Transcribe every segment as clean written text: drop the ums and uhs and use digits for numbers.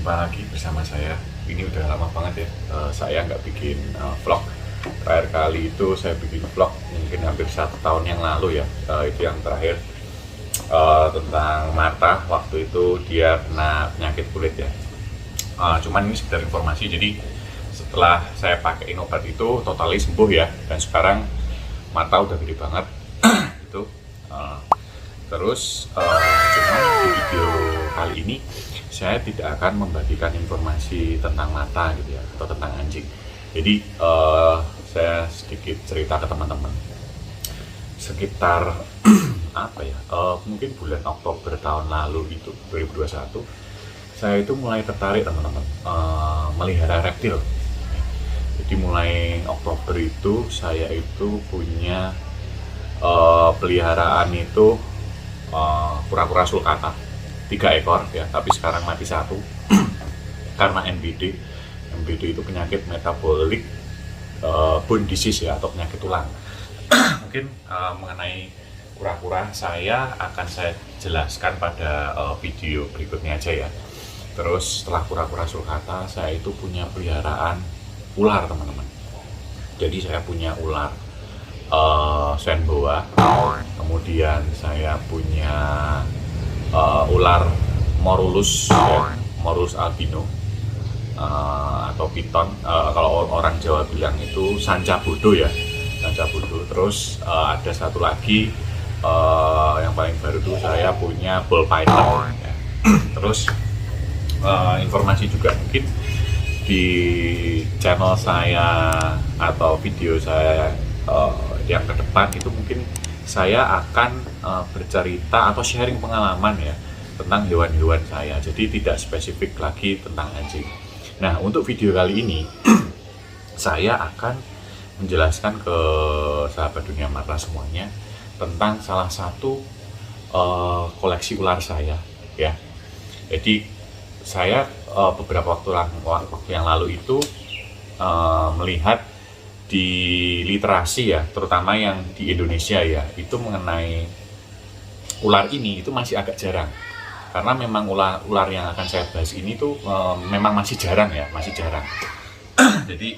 jumpa lagi bersama saya. Ini udah lama banget ya, saya nggak bikin vlog. Terakhir kali itu saya bikin vlog mungkin hampir 1 tahun yang lalu ya. Itu yang terakhir tentang Marta. Waktu itu dia kena penyakit kulit ya. Cuman ini sekedar informasi. Jadi setelah saya pakein obat itu totali sembuh ya. Dan sekarang Marta udah gede banget. Itu terus cuman di video kali ini saya tidak akan membagikan informasi tentang mata gitu ya, atau tentang anjing. Jadi saya sedikit cerita ke teman-teman. Sekitar apa ya, mungkin bulan Oktober tahun lalu itu 2021, saya itu mulai tertarik teman-teman melihara reptil. Jadi mulai Oktober itu saya itu punya peliharaan itu kura-kura sulcata 3 ekor ya, tapi sekarang mati 1 karena NBD. NBD itu penyakit metabolik bone disease ya, atau penyakit tulang. Mungkin mengenai kura-kura saya akan saya jelaskan pada video berikutnya aja ya. Terus setelah kura-kura sulcata, saya itu punya peliharaan ular teman-teman. Jadi saya punya ular Sven boa, kemudian saya punya ular Morulus ya, Morulus albino atau piton, kalau orang Jawa bilang itu sanca bodo ya, sanca bodo. Terus ada satu lagi yang paling baru itu saya punya ball python ya. Terus informasi juga mungkin di channel saya atau video saya yang ke depan itu mungkin saya akan bercerita atau sharing pengalaman ya tentang hewan-hewan saya. Jadi tidak spesifik lagi tentang anjing. Nah, untuk video kali ini saya akan menjelaskan ke sahabat dunia mata semuanya tentang salah satu koleksi ular saya ya. Jadi saya beberapa waktu yang lalu itu melihat di literasi ya, terutama yang di Indonesia ya, itu mengenai ular ini itu masih agak jarang. Karena memang ular yang akan saya bahas ini tuh memang masih jarang ya, masih jarang. Jadi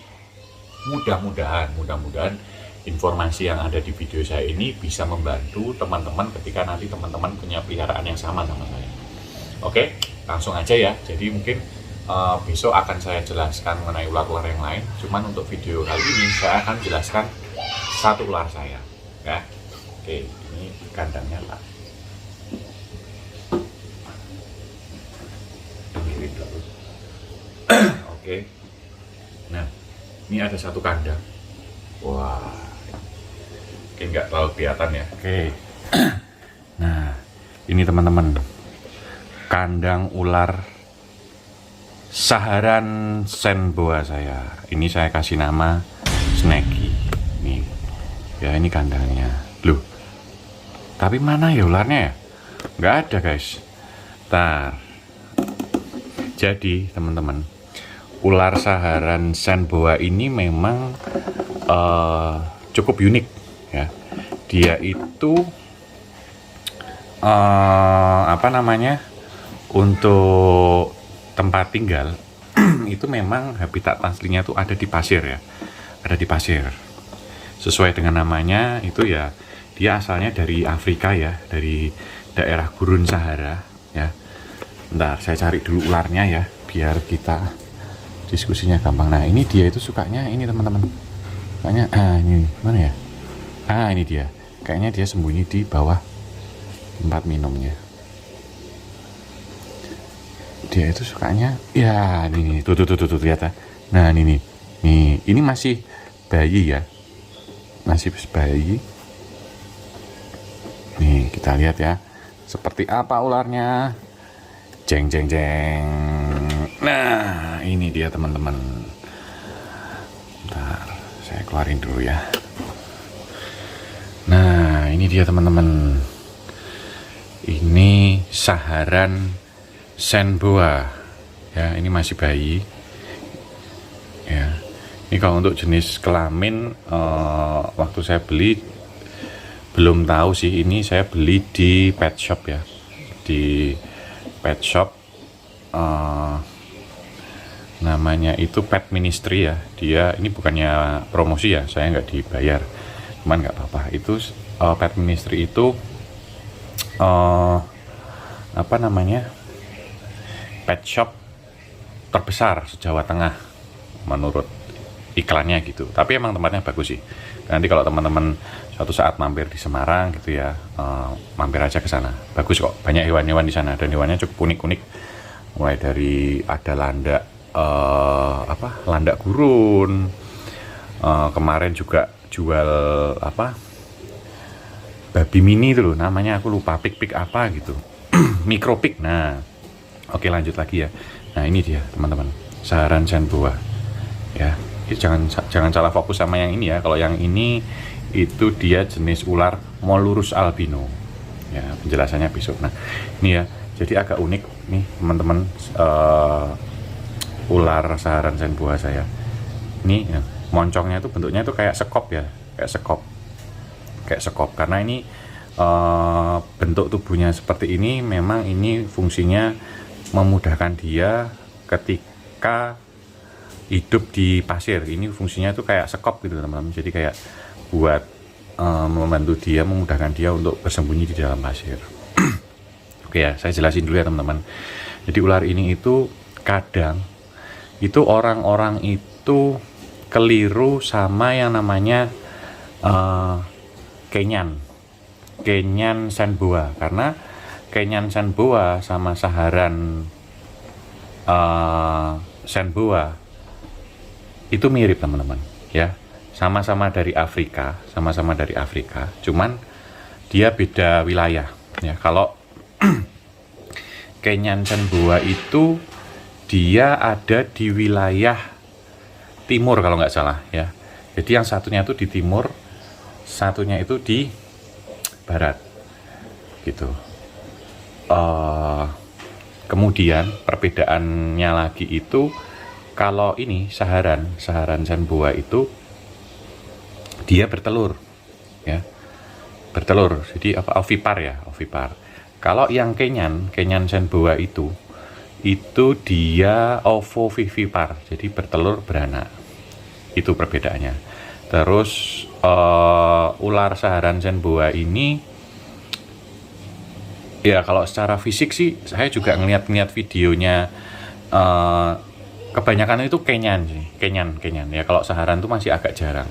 mudah-mudahan informasi yang ada di video saya ini bisa membantu teman-teman ketika nanti teman-teman punya peliharaan yang sama sama saya. Oke, langsung aja ya. Jadi mungkin besok akan saya jelaskan mengenai ular-ular yang lain. Cuman untuk video kali ini saya akan jelaskan satu ular saya ya. Oke, ini kandangnya Pak. Oke. Nah, ini ada satu kandang. Wah, oke, nggak terlalu kelihatan ya. Oke. Nah, ini teman-teman, kandang ular Saharan Sven boa saya. Ini saya kasih nama Snacky. Nih, ya ini kandangnya. Loh, tapi mana ya ularnya ya? Nggak ada guys. Ntar. Jadi teman-teman, ular Saharan Sven boa ini memang cukup unik ya. Dia itu apa namanya, untuk tempat tinggal itu memang habitat aslinya tuh ada di pasir ya, ada di pasir. Sesuai dengan namanya itu ya, dia asalnya dari Afrika ya, dari daerah gurun Sahara ya. Bentar, saya cari dulu ularnya ya, biar kita diskusinya gampang. Nah, ini dia itu sukanya ini teman-teman. Sukanya ini mana ya? Ini dia. Kayaknya dia sembunyi di bawah tempat minumnya. Dia itu sukanya ya ini tuh lihat ya. Nah ini masih bayi ya, masih bayi. Nih kita lihat ya, seperti apa ularnya. Jeng. Nah ini dia teman-teman. Bentar, saya keluarin dulu ya. Nah ini dia teman-teman, ini Saharan Sven boa ya, ini masih bayi ya. Ini kalau untuk jenis kelamin waktu saya beli belum tahu sih. Ini saya beli di pet shop ya, di pet shop namanya itu Pet Ministry ya. Dia ini bukannya promosi ya, saya nggak dibayar, cuman nggak apa-apa. Itu Pet Ministry itu apa namanya, pet shop terbesar se-Jawa Tengah menurut iklannya gitu. Tapi emang tempatnya bagus sih. Nanti kalau teman-teman suatu saat mampir di Semarang gitu ya, mampir aja ke sana. Bagus kok, banyak hewan-hewan di sana dan hewannya cukup unik-unik. Mulai dari ada landak landak gurun. Kemarin juga jual babi mini itu loh, namanya aku lupa, pik apa gitu. Mikropik. Nah, oke, lanjut lagi ya. Nah, ini dia teman-teman, Saharan Senboa ya. Ini jangan salah fokus sama yang ini ya. Kalau yang ini itu dia jenis ular Molurus albino ya, penjelasannya besok. Nah, ini ya, jadi agak unik nih teman-teman, ular Saharan Senboa saya ini ya, moncongnya itu bentuknya itu kayak sekop ya, kayak sekop karena ini bentuk tubuhnya seperti ini. Memang ini fungsinya memudahkan dia ketika hidup di pasir. Ini fungsinya itu kayak sekop gitu teman-teman, jadi kayak buat membantu dia, memudahkan dia untuk bersembunyi di dalam pasir. Oke ya, saya jelasin dulu ya teman-teman. Jadi ular ini itu kadang itu orang-orang itu keliru sama yang namanya Kenyan Senboa, karena Kenyan Senboa sama Saharan Senboa itu mirip teman-teman ya, sama-sama dari Afrika, cuman dia beda wilayah ya. Kalau Kenyan Senboa itu dia ada di wilayah timur kalau nggak salah ya. Jadi yang satunya itu di timur, satunya itu di barat gitu. Kemudian perbedaannya lagi itu, kalau ini Saharan Senboa itu dia bertelur ya, jadi ovipar ya, ovipar. Kalau yang Kenyan Senboa itu dia ovovivipar, jadi bertelur beranak. Itu perbedaannya. Terus ular Saharan Senboa ini ya, kalau secara fisik sih saya juga ngeliat videonya, kebanyakan itu Kenyan ya. Kalau Saharan itu masih agak jarang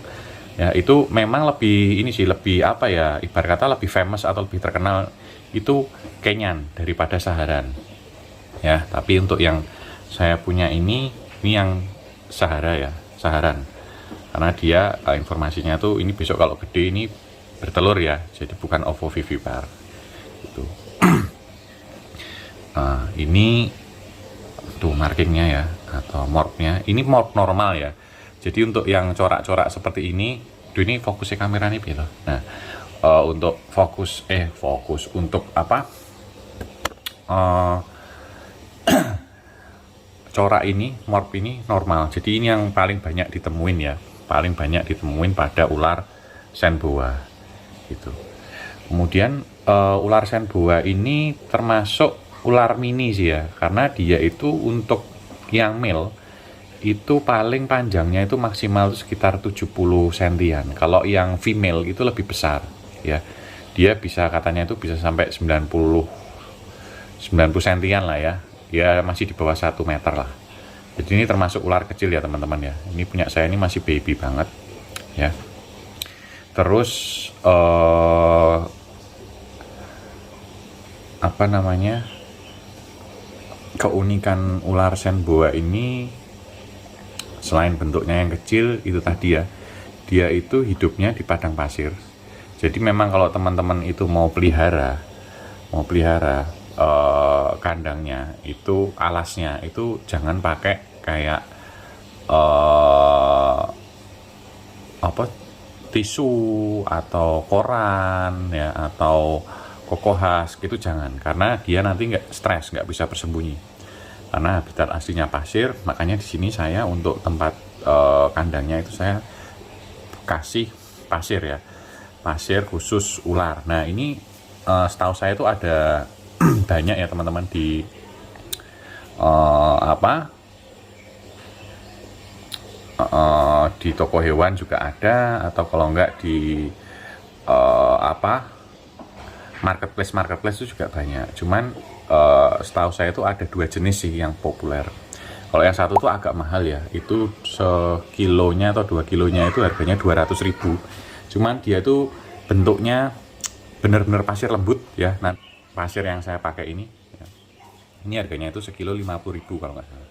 ya. Itu memang lebih ini sih, lebih apa ya, ibarat kata lebih famous atau lebih terkenal itu Kenyan daripada Saharan ya. Tapi untuk yang saya punya ini yang Saharan, karena dia informasinya tuh ini besok kalau gede ini bertelur ya, jadi bukan ovovivipar gitu. Ini tuh markingnya ya, atau morphnya. Ini morph normal ya. Jadi untuk yang corak-corak seperti ini fokusnya kamera nih gitu. Nah, untuk fokus untuk apa? Corak ini, morph ini normal. Jadi ini yang paling banyak ditemuin ya, pada ular Senboa gitu. Kemudian ular Senboa ini termasuk ular mini sih ya, karena dia itu untuk yang male itu paling panjangnya itu maksimal sekitar 70 sentian. Kalau yang female itu lebih besar ya, dia bisa katanya itu bisa sampai 90 sentian lah ya. Dia masih di bawah 1 meter lah. Jadi ini termasuk ular kecil ya teman-teman ya. Ini punya saya ini masih baby banget ya. Terus apa namanya, keunikan ular Senboa ini selain bentuknya yang kecil itu tadi ya, dia itu hidupnya di padang pasir. Jadi memang kalau teman-teman itu mau pelihara kandangnya itu, alasnya itu jangan pakai kayak tisu atau koran ya, atau kokohas gitu, jangan, karena dia nanti nggak stres, nggak bisa bersembunyi karena habitat aslinya pasir. Makanya di sini saya untuk tempat kandangnya itu saya kasih pasir ya, pasir khusus ular. Nah ini setahu saya itu ada banyak ya teman-teman di di toko hewan juga ada, atau kalau enggak di apa, marketplace itu juga banyak. Cuman setahu saya itu ada 2 jenis sih yang populer. Kalau yang satu tuh agak mahal ya, itu sekilonya atau 2 kilonya itu harganya 200.000. Cuman dia itu bentuknya benar-benar pasir lembut ya. Nah, pasir yang saya pakai ini ya, ini harganya itu sekilo 50.000 kalau nggak salah.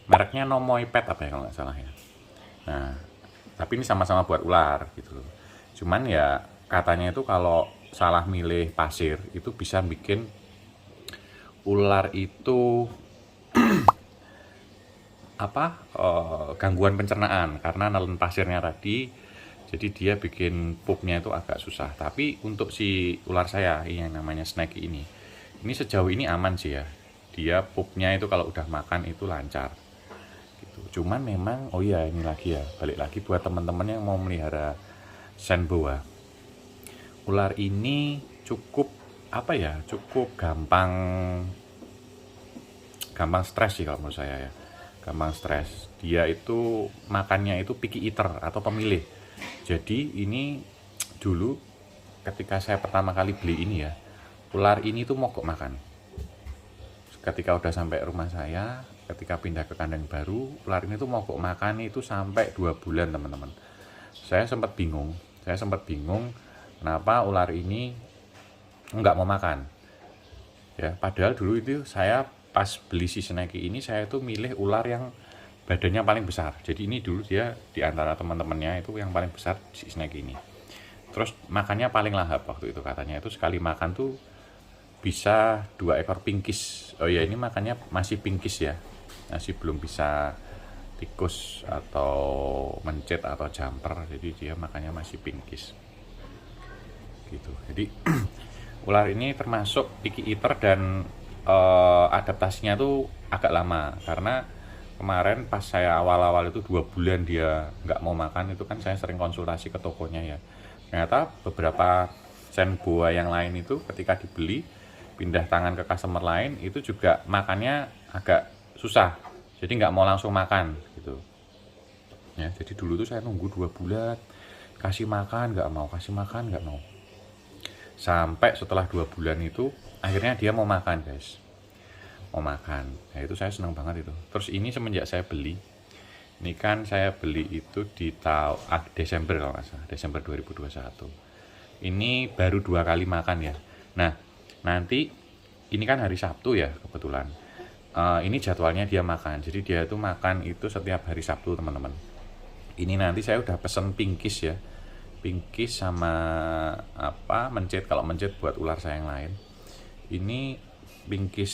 Mereknya Nomoi Pet apa ya kalau nggak salah ya. Nah, tapi ini sama-sama buat ular gitu loh. Cuman ya katanya itu kalau salah milih pasir itu bisa bikin ular itu apa, gangguan pencernaan karena nelen pasirnya tadi. Jadi dia bikin pupnya itu agak susah. Tapi untuk si ular saya yang namanya Snacky ini sejauh ini aman sih ya. Dia pupnya itu kalau udah makan itu lancar gitu. Cuman memang oh iya, ini lagi ya, balik lagi buat teman-teman yang mau melihara Shenboa, ular ini cukup apa ya, cukup gampang stres sih kalau menurut saya ya, gampang stres. Dia itu makannya itu picky eater atau pemilih. Jadi ini dulu ketika saya pertama kali beli ini ya, ular ini tuh mogok makan. Ketika udah sampai rumah saya, ketika pindah ke kandang baru, ular ini tuh mogok makan itu sampai 2 bulan teman-teman. Saya sempat bingung kenapa ular ini nggak mau makan ya, padahal dulu itu saya pas beli si Snacky ini saya tuh milih ular yang badannya paling besar. Jadi ini dulu dia di antara teman-temannya itu yang paling besar si Snacky ini. Terus makannya paling lahap waktu itu, katanya itu sekali makan tuh bisa 2 ekor pinkis. Oh ya, ini makannya masih pinkis ya, masih belum bisa tikus atau mencit atau jumper, jadi dia makannya masih pinkis gitu. Jadi ular ini termasuk picky eater dan adaptasinya tuh agak lama, karena kemarin pas saya awal-awal itu 2 bulan dia nggak mau makan, itu kan saya sering konsultasi ke tokonya ya. Ternyata beberapa Shenboa yang lain itu ketika dibeli pindah tangan ke customer lain itu juga makannya agak susah, jadi nggak mau langsung makan gitu ya. Jadi dulu tuh saya nunggu 2 bulan kasih makan nggak mau, sampai setelah 2 bulan itu akhirnya dia mau makan guys, mau makan. Nah itu saya senang banget itu. Terus ini semenjak saya beli, ini kan saya beli itu di Desember kalau nggak salah, Desember 2021. Ini baru 2 kali makan ya. Nah nanti ini kan hari Sabtu ya kebetulan. Ini jadwalnya dia makan. Jadi dia itu makan itu setiap hari Sabtu teman-teman. Ini nanti saya udah pesen pinkis ya, pinkis sama apa, mencit. Kalau mencit buat ular saya yang lain. Ini pinkis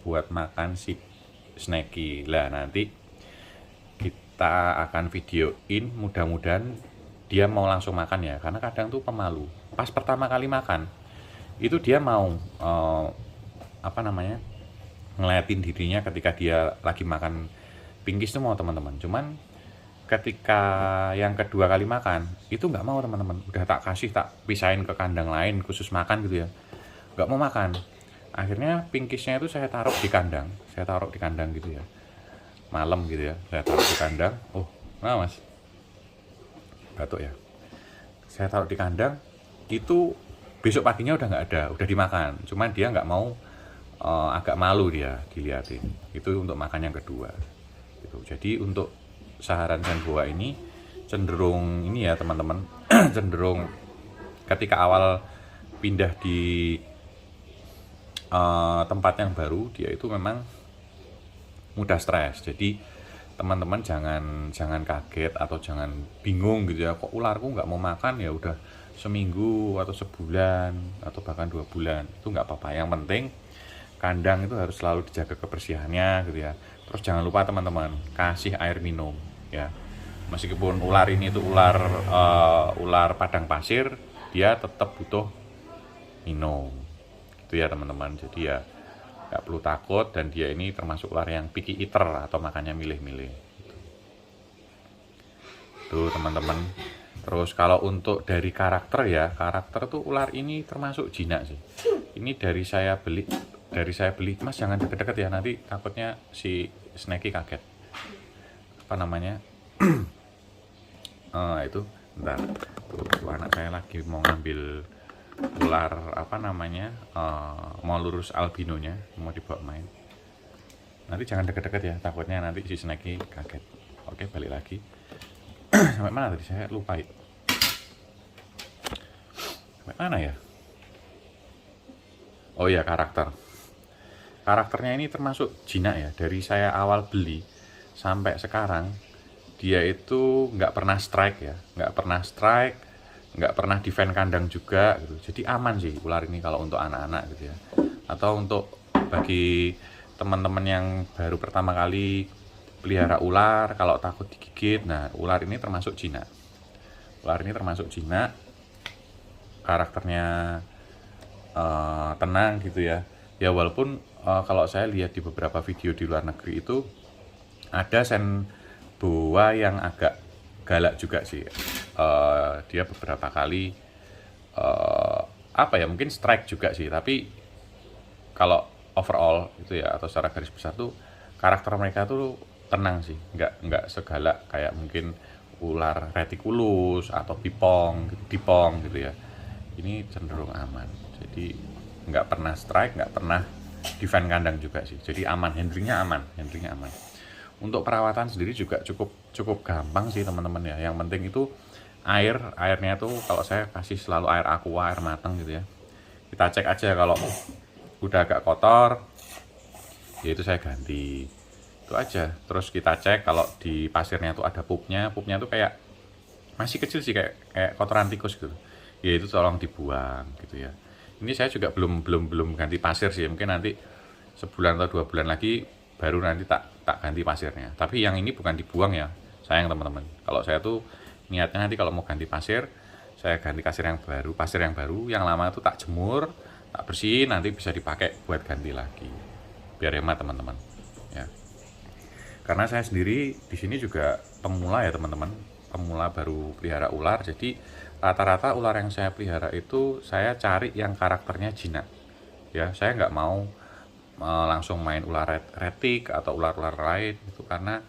buat makan si Snacky lah. Nanti kita akan videoin, mudah-mudahan dia mau langsung makan ya, karena kadang tuh pemalu. Pas pertama kali makan itu dia mau apa namanya, ngeliatin dirinya ketika dia lagi makan pinkis itu mau teman-teman. Cuman ketika yang kedua kali makan itu nggak mau teman-teman, udah tak kasih, tak pisahin ke kandang lain khusus makan gitu ya, nggak mau makan. Akhirnya pinkisnya itu saya taruh di kandang gitu ya, malam gitu ya, saya taruh di kandang. Oh nah mas, batuk ya. Saya taruh di kandang itu, besok paginya udah nggak ada, udah dimakan. Cuman dia nggak mau, agak malu dia dilihatin. Itu untuk makan yang kedua gitu. Jadi untuk saharan Shenboa ini cenderung ini ya teman-teman, cenderung ketika awal pindah di tempat yang baru, dia itu memang mudah stres. Jadi teman-teman jangan kaget atau jangan bingung gitu ya, kok ularku nggak mau makan ya udah seminggu atau sebulan atau bahkan 2 bulan. Itu nggak apa-apa, yang penting kandang itu harus selalu dijaga kebersihannya gitu ya. Terus jangan lupa teman-teman kasih air minum ya. Meskipun ular ini itu ular padang pasir, dia tetap butuh minum gitu ya teman-teman. Jadi ya nggak perlu takut, dan dia ini termasuk ular yang picky eater atau makannya milih-milih gitu. Tuh teman-teman. Terus kalau untuk dari karakter ya, karakter tuh ular ini termasuk jinak sih. Ini dari saya beli, mas jangan deket-deket ya, nanti takutnya si Snacky kaget. apa namanya itu bentar tuh, anak saya lagi mau ngambil ular apa namanya mau lurus albinonya, mau dibawa main. Nanti jangan deket-deket ya, takutnya nanti si Snacky kaget. Oke, balik lagi. Sampai mana tadi, saya lupa ya. Sampai mana ya? Oh ya, karakternya ini termasuk jinak ya. Dari saya awal beli sampai sekarang dia itu nggak pernah strike ya, nggak pernah defend kandang juga gitu. Jadi aman sih ular ini kalau untuk anak-anak gitu ya, atau untuk bagi teman-teman yang baru pertama kali pelihara ular, kalau takut digigit. Nah, ular ini termasuk jinak, karakternya tenang gitu ya. Ya walaupun kalau saya lihat di beberapa video di luar negeri itu ada boa yang agak galak juga sih. Dia beberapa kali apa ya, mungkin strike juga sih, tapi kalau overall itu ya, atau secara garis besar tuh karakter mereka tuh tenang sih, nggak segalak kayak mungkin ular reticulus atau dipong gitu ya. Ini cenderung aman, jadi nggak pernah strike, nggak pernah defend kandang juga sih, jadi aman, handlingnya aman. Untuk perawatan sendiri juga cukup gampang sih teman-teman ya. Yang penting itu airnya tuh kalau saya kasih selalu air aqua, air matang gitu ya. Kita cek aja kalau udah agak kotor, ya itu saya ganti. Itu aja. Terus kita cek kalau di pasirnya tuh ada pupnya tuh kayak masih kecil sih, kayak kotoran tikus gitu. Ya itu tolong dibuang gitu ya. Ini saya juga belum ganti pasir sih. Mungkin nanti sebulan atau 2 bulan lagi baru nanti tak ganti pasirnya. Tapi yang ini bukan dibuang ya, sayang teman-teman. Kalau saya tuh niatnya nanti kalau mau ganti pasir, saya ganti pasir yang baru, yang lama tuh tak jemur, tak bersihin, nanti bisa dipakai buat ganti lagi, biar hemat teman-teman ya. Karena saya sendiri di sini juga pemula ya teman-teman, pemula baru pelihara ular. Jadi rata-rata ular yang saya pelihara itu saya cari yang karakternya jinak ya. Saya nggak mau langsung main ular retik atau ular-ular lain itu, karena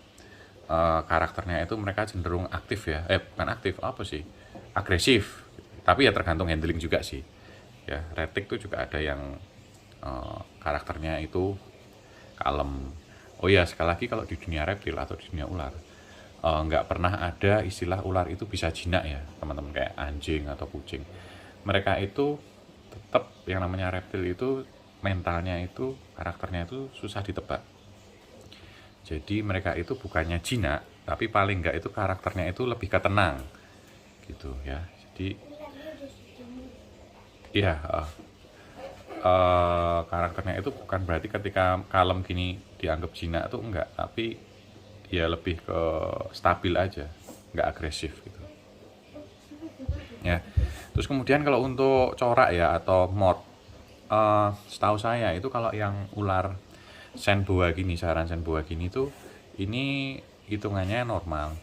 karakternya itu mereka cenderung aktif ya, bukan aktif, apa sih, agresif. Tapi ya tergantung handling juga sih ya. Retik tuh juga ada yang karakternya itu kalem. Oh ya, sekali lagi kalau di dunia reptil atau di dunia ular nggak pernah ada istilah ular itu bisa jinak ya teman-teman, kayak anjing atau kucing. Mereka itu tetap yang namanya reptil itu mentalnya itu, karakternya itu susah ditebak. Jadi mereka itu bukannya jinak, tapi paling enggak itu karakternya itu lebih ke tenang gitu ya. Jadi ya karakternya itu bukan berarti ketika kalem gini dianggap jinak tuh enggak, tapi dia lebih ke stabil aja, enggak agresif gitu ya. Terus kemudian kalau untuk corak ya atau morph, setahu saya itu kalau yang ular senboa gini, saran senboa gini tuh ini hitungannya normal.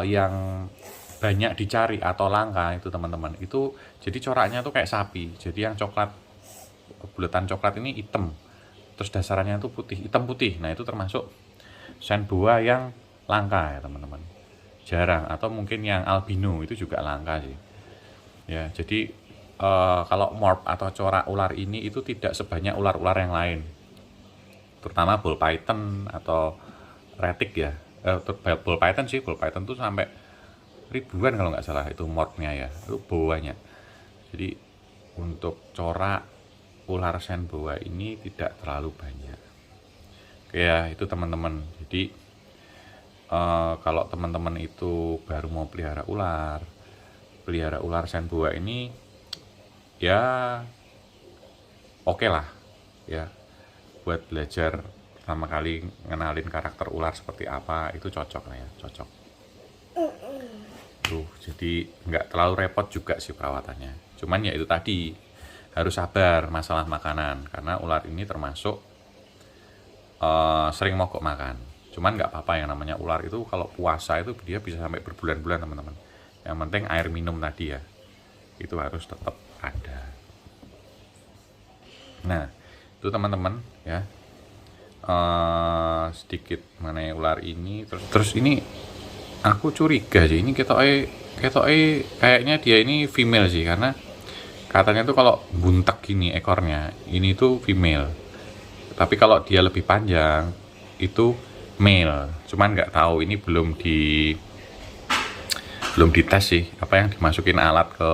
Yang banyak dicari atau langka itu teman-teman, itu jadi coraknya tuh kayak sapi. Jadi yang coklat, bulatan coklat ini hitam, terus dasarannya tuh hitam putih. Nah itu termasuk senboa yang langka ya teman-teman, jarang. Atau mungkin yang albino itu juga langka sih ya. Jadi kalau morph atau corak ular ini itu tidak sebanyak ular-ular yang lain, terutama ball python atau retik ya. Ball python tuh sampai ribuan kalau nggak salah itu morphnya ya, itu boanya. Jadi untuk corak ular senboa ini tidak terlalu banyak. Oke ya, itu teman-teman. Jadi kalau teman-teman itu baru mau pelihara ular senboa ini ya oke lah ya, buat belajar pertama kali ngenalin karakter ular seperti apa, itu cocok lah ya, cocok tuh. Jadi nggak terlalu repot juga sih perawatannya, cuman ya itu tadi, harus sabar masalah makanan, karena ular ini termasuk sering mogok makan. Cuman nggak apa-apa, yang namanya ular itu kalau puasa itu dia bisa sampai berbulan-bulan teman-teman. Yang penting air minum tadi ya, itu harus tetap ada. Nah itu teman-teman ya. sedikit mengenai ular ini. Terus ini aku curiga sih, ini kayaknya dia ini female sih, karena katanya tuh kalau buntek gini ekornya ini tuh female, tapi kalau dia lebih panjang itu male. Cuman nggak tahu, ini belum dites sih, apa yang dimasukin alat ke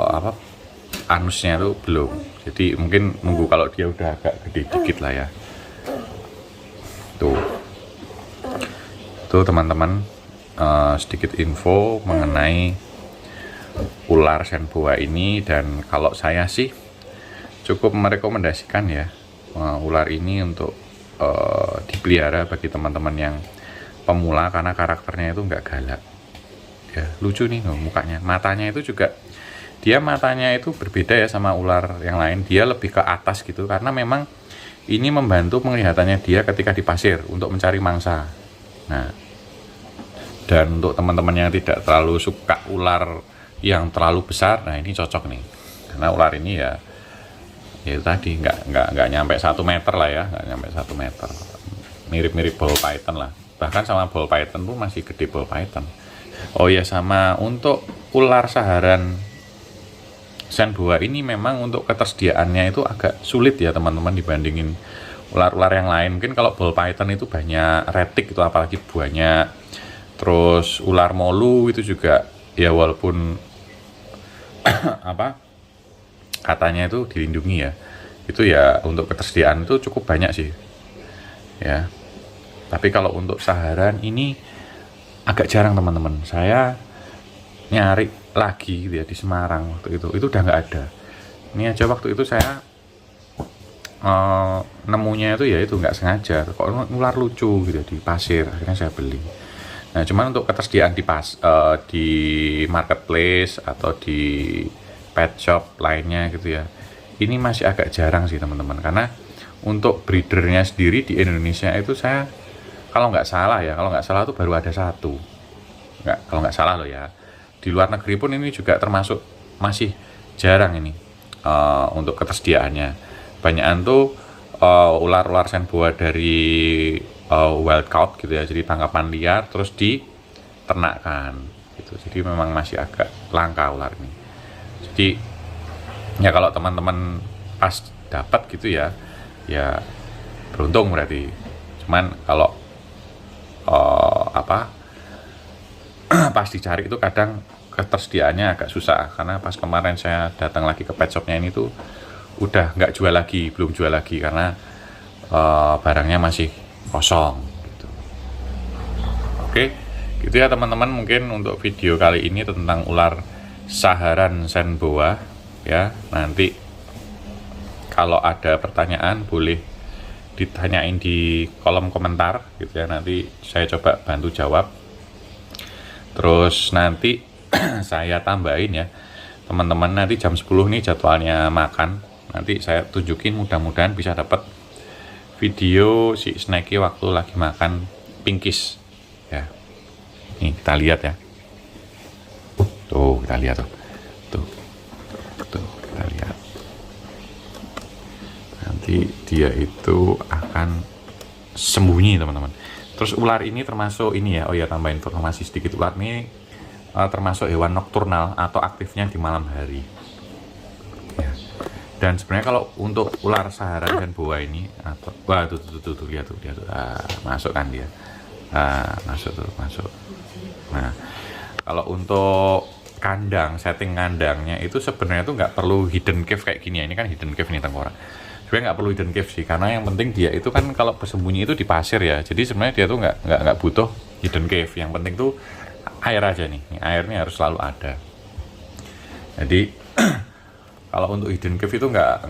apa anusnya itu belum. Jadi mungkin nunggu kalau dia udah agak gede dikit lah ya. Tuh teman-teman, sedikit info mengenai ular Shenboa ini. Dan kalau saya sih cukup merekomendasikan ya ular ini untuk dipelihara bagi teman-teman yang pemula, karena karakternya itu nggak galak ya, lucu nih mukanya. Matanya itu juga, dia matanya itu berbeda ya sama ular yang lain, dia lebih ke atas gitu, karena memang ini membantu penglihatannya dia ketika di pasir untuk mencari mangsa. Nah, dan untuk teman-teman yang tidak terlalu suka ular yang terlalu besar, nah ini cocok nih, karena ular ini ya itu tadi nggak nyampe 1 meter lah ya, nggak nyampe 1 meter, mirip-mirip ball python lah, bahkan sama ball python pun masih gede ball python. Oh ya, sama untuk ular saharan Shenboa ini memang untuk ketersediaannya itu agak sulit ya teman-teman, dibandingin ular-ular yang lain. Mungkin kalau ball python itu banyak retik itu, apalagi buahnya. Terus ular molu itu juga ya, walaupun apa katanya itu dilindungi ya, itu ya untuk ketersediaan itu cukup banyak sih ya. Tapi kalau untuk saharan ini agak jarang teman-teman. Saya nyari lagi gitu ya di Semarang waktu itu udah nggak ada. Ini aja waktu itu saya nemunya itu ya itu nggak sengaja, kok ular lucu gitu di pasir, akhirnya saya beli. Nah, cuman untuk ketersediaan di marketplace atau di pet shop lainnya gitu ya, ini masih agak jarang sih teman-teman, karena untuk breedernya sendiri di Indonesia itu saya kalau nggak salah itu baru ada 1, kalau nggak salah loh ya. Di luar negeri pun ini juga termasuk masih jarang ini untuk ketersediaannya. Banyakan tuh ular-ular Shenboa dari wild caught gitu ya, jadi tangkapan liar terus diternakkan gitu. Jadi memang masih agak langka ular ini. Jadi ya kalau teman-teman pas dapat gitu ya beruntung berarti. Cuman kalau pas dicari itu kadang ketersediaannya agak susah, karena pas kemarin saya datang lagi ke pet shopnya ini tuh udah nggak jual lagi, belum jual lagi, karena barangnya masih kosong gitu. Oke, gitu ya teman-teman, mungkin untuk video kali ini tentang ular saharan Shenboa ya. Nanti kalau ada pertanyaan boleh ditanyain di kolom komentar gitu ya, nanti saya coba bantu jawab. Terus nanti saya tambahin ya teman-teman, nanti jam 10 nih jadwalnya makan, nanti saya tunjukin, mudah-mudahan bisa dapat video si Snacky waktu lagi makan pinkies ya. Nih kita lihat ya, tuh kita lihat tuh kita lihat, nanti dia itu akan sembunyi teman-teman. Terus ular ini termasuk ini ya, oh ya tambahin informasi sedikit, ular ini termasuk hewan nokturnal atau aktifnya di malam hari ya. Dan sebenarnya kalau untuk ular saharan Shenboa ini atau wah tuh lihat tuh masuk kan dia, masuk. Nah, kalau untuk kandang, setting kandangnya itu sebenarnya tuh nggak perlu hidden cave kayak gini ya. Ini kan hidden cave nih tengkorak. Sebenarnya nggak perlu hidden cave sih, karena yang penting dia itu kan kalau bersembunyi itu di pasir ya. Jadi sebenarnya dia tuh nggak butuh hidden cave. Yang penting tuh air aja nih. Airnya harus selalu ada. Jadi kalau untuk hidden cave itu nggak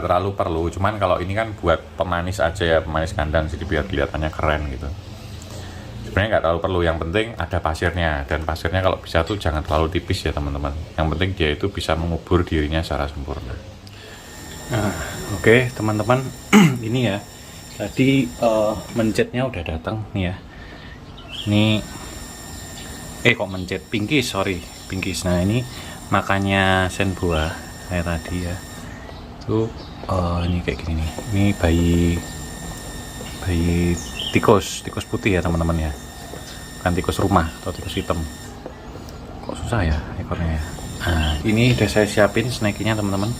terlalu perlu. Cuman kalau ini kan buat pemanis aja ya, pemanis kandang, jadi biar kelihatannya keren gitu. Sebenarnya nggak terlalu perlu. Yang penting ada pasirnya, dan pasirnya kalau bisa tuh jangan terlalu tipis ya teman-teman. Yang penting dia itu bisa mengubur dirinya secara sempurna. Nah, oke teman-teman, ini ya tadi mencetnya udah datang nih ya. Ini kok mencet pinkies, pinkies. Nah ini makannya Shenboa kayak tadi ya. Tuh ini kayak gini nih. Ini bayi bayi tikus putih ya teman-teman ya, bukan tikus rumah atau tikus hitam. Kok susah ya ekornya ya. Nah ini udah saya siapin snacknya teman-teman.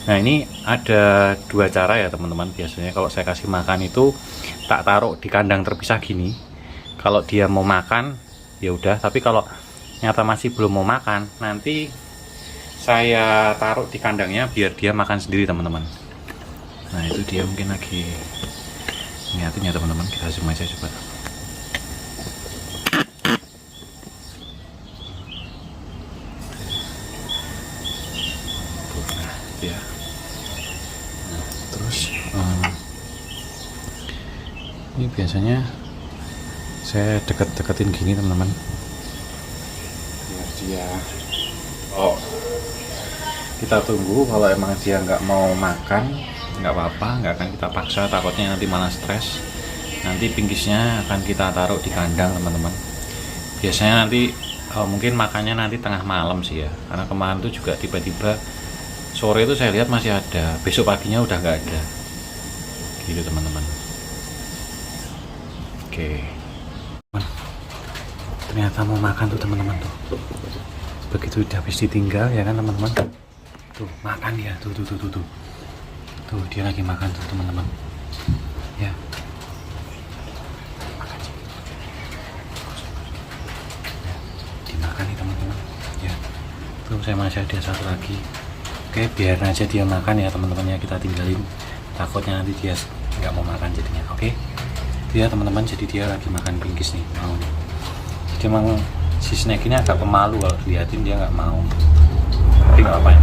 Nah ini ada dua cara ya teman-teman. Biasanya kalau saya kasih makan itu tak taruh di kandang terpisah gini. Kalau dia mau makan ya udah, tapi kalau nyata masih belum mau makan, nanti saya taruh di kandangnya biar dia makan sendiri teman-teman. Nah itu dia mungkin lagi niatin ya teman-teman, kita zoom aja coba. Nah ya. Nah, terus ini biasanya saya deket-deketin gini teman-teman biar dia, oh kita tunggu. Kalau emang dia nggak mau makan nggak apa-apa, nggak akan kita paksa, takutnya nanti malah stres. Nanti pinggisnya akan kita taruh di kandang teman-teman. Biasanya nanti mungkin makannya nanti tengah malam sih ya, karena kemarin tuh juga tiba-tiba sore itu saya lihat masih ada, besok paginya udah nggak ada gitu teman-teman. Oke, ternyata mau makan tuh teman-teman tuh. Begitu udah habis ditinggal ya kan teman-teman, tuh makan dia, tuh dia lagi makan tuh teman-teman ya, makan sih ya, dimakan nih teman-teman ya. Tuh saya masih ada satu lagi. Oke, biar aja dia makan ya teman-teman ya, kita tinggalin, takutnya nanti dia nggak mau makan jadinya. Oke, dia teman-teman, jadi dia lagi makan pinggis nih, mau nih. Jadi emang si snack ini agak pemalu, kalau dilihatin dia nggak mau, tapi nggak apa-apa ya.